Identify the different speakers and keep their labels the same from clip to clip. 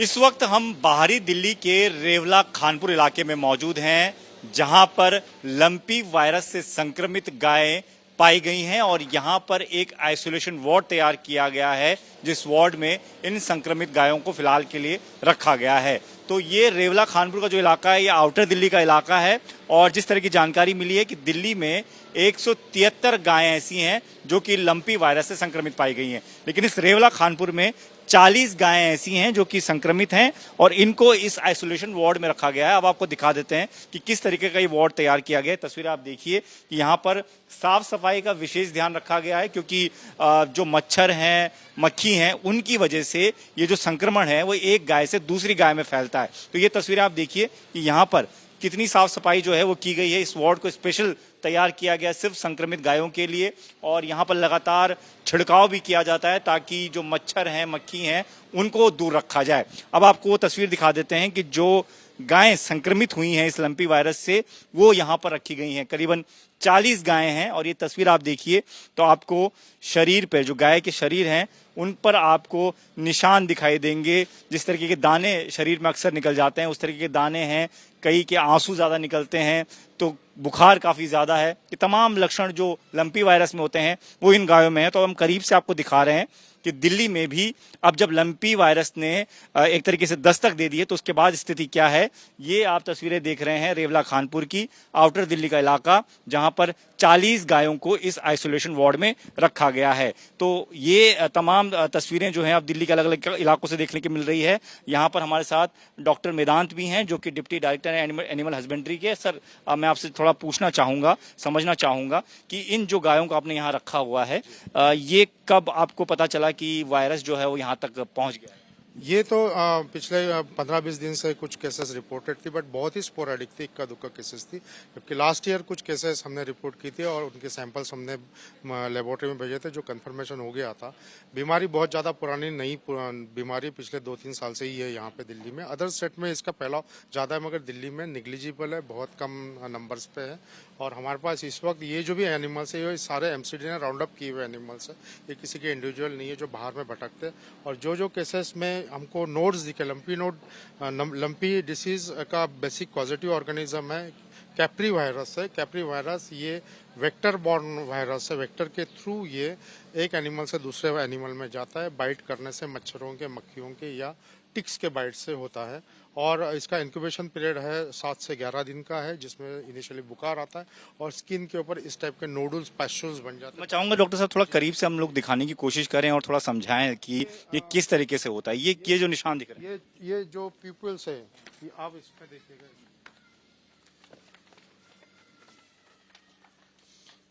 Speaker 1: इस वक्त हम बाहरी दिल्ली के रेवला खानपुर इलाके में मौजूद हैं, जहां पर लंपी वायरस से संक्रमित गायें पाई गई हैं और यहां पर एक आइसोलेशन वार्ड तैयार किया गया है, जिस वार्ड में इन संक्रमित गायों को फिलहाल के लिए रखा गया है। तो ये रेवला खानपुर का जो इलाका है, ये आउटर दिल्ली का इलाका है और जिस तरह की जानकारी मिली है कि दिल्ली में 173 गायें ऐसी हैं जो कि लंपी वायरस से संक्रमित पाई गई हैं, लेकिन इस रेवला खानपुर में 40 गायें ऐसी हैं जो कि संक्रमित हैं और इनको इस आइसोलेशन वार्ड में रखा गया है। अब आपको दिखा देते हैं कि किस तरीके का ये वार्ड तैयार किया गया है। तस्वीरें आप देखिए कि यहाँ पर साफ सफाई का विशेष ध्यान रखा गया है, क्योंकि जो मच्छर हैं, मक्खी हैं, उनकी वजह से ये जो संक्रमण है वो एक गाय से दूसरी गाय में फैलता है। तो ये तस्वीरें आप देखिए कि यहाँ पर कितनी साफ सफाई जो है वो की गई है। इस वार्ड को स्पेशल तैयार किया गया सिर्फ संक्रमित गायों के लिए और यहाँ पर लगातार छिड़काव भी किया जाता है ताकि जो मच्छर हैं, मक्खी हैं, उनको दूर रखा जाए। अब आपको वो तस्वीर दिखा देते हैं कि जो गायें संक्रमित हुई हैं इस लंपी वायरस से, वो यहाँ पर रखी गई हैं। करीबन 40 गायें हैं और ये तस्वीर आप देखिए तो आपको शरीर पे, जो गाय के शरीर हैं उन पर आपको निशान दिखाई देंगे। जिस तरीके के दाने शरीर में अक्सर निकल जाते हैं उस तरीके के दाने हैं, कई के आंसू ज्यादा निकलते हैं, तो बुखार काफी ज्यादा है। ये तमाम लक्षण जो लंपी वायरस में होते हैं वो इन गायों में है। तो हम करीब से आपको दिखा रहे हैं कि दिल्ली में भी अब जब लंपी वायरस ने एक तरीके से दस्तक दे दी है तो उसके बाद स्थिति क्या है, ये आप तस्वीरें देख रहे हैं रेवला खानपुर की, आउटर दिल्ली का इलाका, जहां पर 40 गायों को इस आइसोलेशन वार्ड में रखा गया है। तो ये तमाम तस्वीरें जो हैं अब दिल्ली के अलग अलग इलाकों से देखने की मिल रही है। यहाँ पर हमारे साथ डॉक्टर मेदांत भी हैं जो कि डिप्टी डायरेक्टर हैं एनिमल हस्बेंड्री के। सर, मैं आपसे थोड़ा पूछना चाहूंगा, समझना चाहूंगा कि इन जो गायों को आपने यहाँ रखा हुआ है, ये कब आपको पता चला कि वायरस जो है वो यहाँ तक पहुंच गया है?
Speaker 2: ये तो पिछले 15-20 दिन से कुछ केसेस रिपोर्टेड थी, बट बहुत ही स्पोरेडिक थी, इक्का दुक्का केसेस थी। जबकि लास्ट ईयर कुछ केसेस हमने रिपोर्ट की थी और उनके सैंपल्स हमने लेबोरेटरी में भेजे थे, जो कंफर्मेशन हो गया था। बीमारी बहुत ज़्यादा पुरानी नई बीमारी पिछले 2-3 साल से ही है यहाँ पे दिल्ली में। अदर स्टेट में इसका फैलाव ज़्यादा है, मगर दिल्ली में निग्लिजिबल है, बहुत कम नंबर्स पे है। और हमारे पास इस वक्त ये जो भी एनिमल्स है, ये सारे एमसीडी ने राउंड अप किए हुए एनिमल्स है, ये किसी के इंडिविजुअल नहीं है जो बाहर में भटकते हैं। और जो केसेस में हमको नोड्स दिखे, लंपी डिसीज का बेसिक पॉजिटिव ऑर्गेनिज्म है कैप्री वायरस है। कैप्री वायरस ये वेक्टर बॉर्न वायरस है, वेक्टर के थ्रू ये एक एनिमल से दूसरे एनिमल में जाता है, बाइट करने से, मच्छरों के, मक्खियों के या टिक्स के बाइट से होता है। और इसका इंक्यूबेशन पीरियड है 7 से 11 दिन का है, जिसमें इनिशियली बुखार आता है और स्किन के ऊपर इस टाइप के नोडल्स, पैस्टूल्स बन जाते हैं।
Speaker 1: मैं चाहूंगा डॉक्टर साहब थोड़ा करीब से हम लोग दिखाने की कोशिश करें और थोड़ा समझाएं कि ये किस तरीके से होता है। ये जो निशान दिख रहे हैं,
Speaker 2: ये जो पीपल्स है, ये आप इसमें देखिएगा,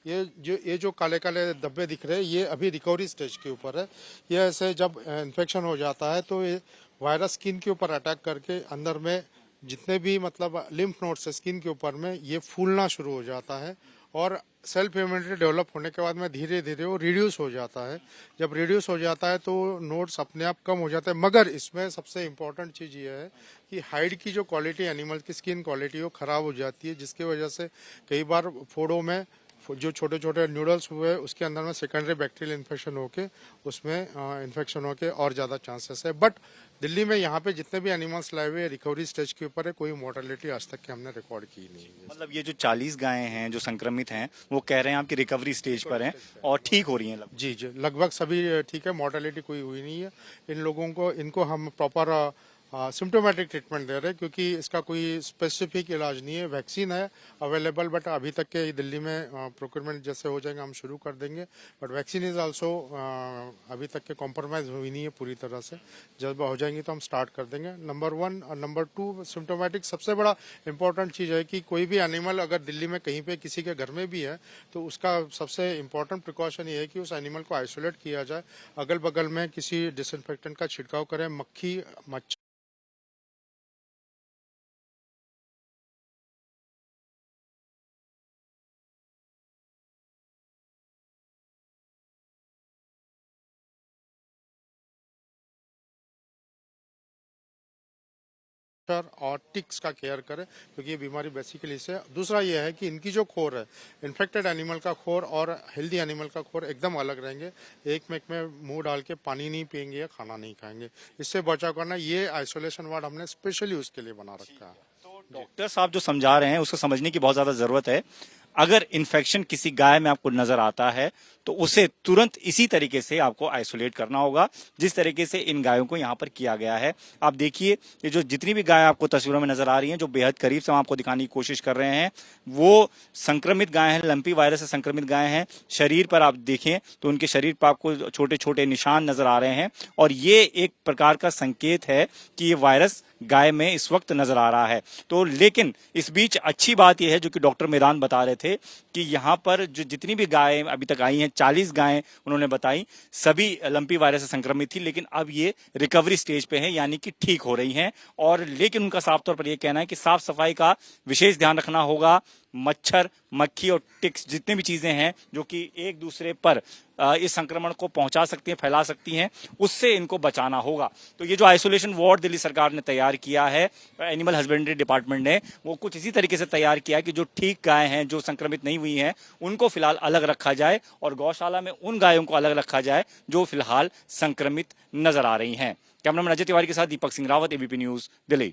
Speaker 2: ये जो काले काले धब्बे दिख रहे हैं, ये अभी रिकवरी स्टेज के ऊपर है। ये ऐसे जब इन्फेक्शन हो जाता है तो ये वायरस स्किन के ऊपर अटैक करके अंदर में जितने भी मतलब लिम्फ नोड्स है स्किन के ऊपर में, ये फूलना शुरू हो जाता है और सेल्फ इम्यूनिटी डेवलप होने के बाद में धीरे धीरे वो रिड्यूस हो जाता है। जब रिड्यूस हो जाता है तो नोड्स अपने आप कम हो जाते हैं। मगर इसमें सबसे इम्पोर्टेंट चीज़ ये है कि हाइड की जो क्वालिटी, एनिमल की स्किन क्वालिटी, वो खराब हो जाती है, जिसकी वजह से कई बार फोड़ों में जो छोटे छोटे न्यूडल्स हुए उसके अंदर में सेकेंडरी बैक्टीरियल इन्फेक्शन होके उसमें इन्फेक्शन होके और ज़्यादा चांसेस है। बट दिल्ली में यहाँ पे जितने भी एनिमल्स लाए हुए रिकवरी स्टेज के ऊपर है, कोई मोर्टेलिटी आज तक के हमने रिकॉर्ड की नहीं है।
Speaker 1: मतलब ये जो 40 गायें हैं जो संक्रमित हैं, वो कह रहे हैं आपकी रिकवरी स्टेज पर हैं और ठीक हो रही हैं लगभग?
Speaker 2: जी जी, लगभग सभी ठीक है, मोर्टेलिटी कोई हुई नहीं है। इन लोगों को, इनको हम प्रॉपर सिम्टोमेटिक ट्रीटमेंट दे रहे हैं, क्योंकि इसका कोई स्पेसिफिक इलाज नहीं है। वैक्सीन है अवेलेबल, बट अभी तक के दिल्ली में प्रोक्योरमेंट जैसे हो जाएंगे हम शुरू कर देंगे। बट वैक्सीन इज आल्सो अभी तक के कॉम्प्रोमाइज हुई नहीं है पूरी तरह से। जब हो जाएंगी तो हम स्टार्ट कर देंगे। नंबर 1 और नंबर 2 सिम्टोमेटिक सबसे बड़ा इंपॉर्टेंट चीज़ है कि कोई भी एनिमल अगर दिल्ली में कहीं पे किसी के घर में भी है तो उसका सबसे इम्पोर्टेंट प्रिकॉशन ये है कि उस एनिमल को आइसोलेट किया जाए, अगल बगल में किसी डिसइंफेक्टेंट का छिड़काव करें। मक्खी, मच्छर मच्छर और टिक्स का केयर करें, क्योंकि ये बीमारी बेसिकली से। दूसरा ये है कि इनकी जो खोर है, इन्फेक्टेड एनिमल का खोर और हेल्दी एनिमल का खोर एकदम अलग रहेंगे। एक में मुंह डाल के पानी नहीं पियेंगे या खाना नहीं खाएंगे। इससे बचाव करना, ये आइसोलेशन वार्ड हमने स्पेशली उसके लिए बना रखा है।
Speaker 1: तो डॉक्टर साहब जो समझा रहे हैं उसको समझने की बहुत ज्यादा जरूरत है। अगर इन्फेक्शन किसी गाय में आपको नजर आता है तो उसे तुरंत इसी तरीके से आपको आइसोलेट करना होगा, जिस तरीके से इन गायों को यहाँ पर किया गया है। आप देखिए, ये जो जितनी भी गाय आपको तस्वीरों में नजर आ रही हैं, जो बेहद करीब से हम आपको दिखाने की कोशिश कर रहे हैं, वो संक्रमित गाय हैं, लंपी वायरस से संक्रमित गाय हैं। शरीर पर आप देखें तो उनके शरीर पर आपको छोटे छोटे निशान नजर आ रहे हैं, और ये एक प्रकार का संकेत है कि ये वायरस गाय में इस वक्त नजर आ रहा है। तो लेकिन इस बीच अच्छी बात यह है, जो कि डॉक्टर मैदान बता रहे थे, कि यहाँ पर जो जितनी भी गायें अभी तक आई हैं, 40 गायें उन्होंने बताई, सभी लंपी वायरस से संक्रमित थी, लेकिन अब ये रिकवरी स्टेज पे है, यानी कि ठीक हो रही हैं। और लेकिन उनका साफ तौर पर यह कहना है कि साफ सफाई का विशेष ध्यान रखना होगा। मच्छर, मक्खी और टिक्स जितनी भी चीजें हैं जो कि एक दूसरे पर इस संक्रमण को पहुंचा सकती हैं, फैला सकती हैं, उससे इनको बचाना होगा। तो ये जो आइसोलेशन वार्ड दिल्ली सरकार ने तैयार किया है, एनिमल हस्बेंड्री डिपार्टमेंट ने, वो कुछ इसी तरीके से तैयार किया है कि जो ठीक गाय हैं, जो संक्रमित नहीं हुई हैं, उनको फिलहाल अलग रखा जाए, और गौशाला में उन गायों को अलग रखा जाए जो फिलहाल संक्रमित नजर आ रही हैं। कैमरामैन अजय तिवारी के साथ दीपक सिंह रावत, एबीपी न्यूज, दिल्ली।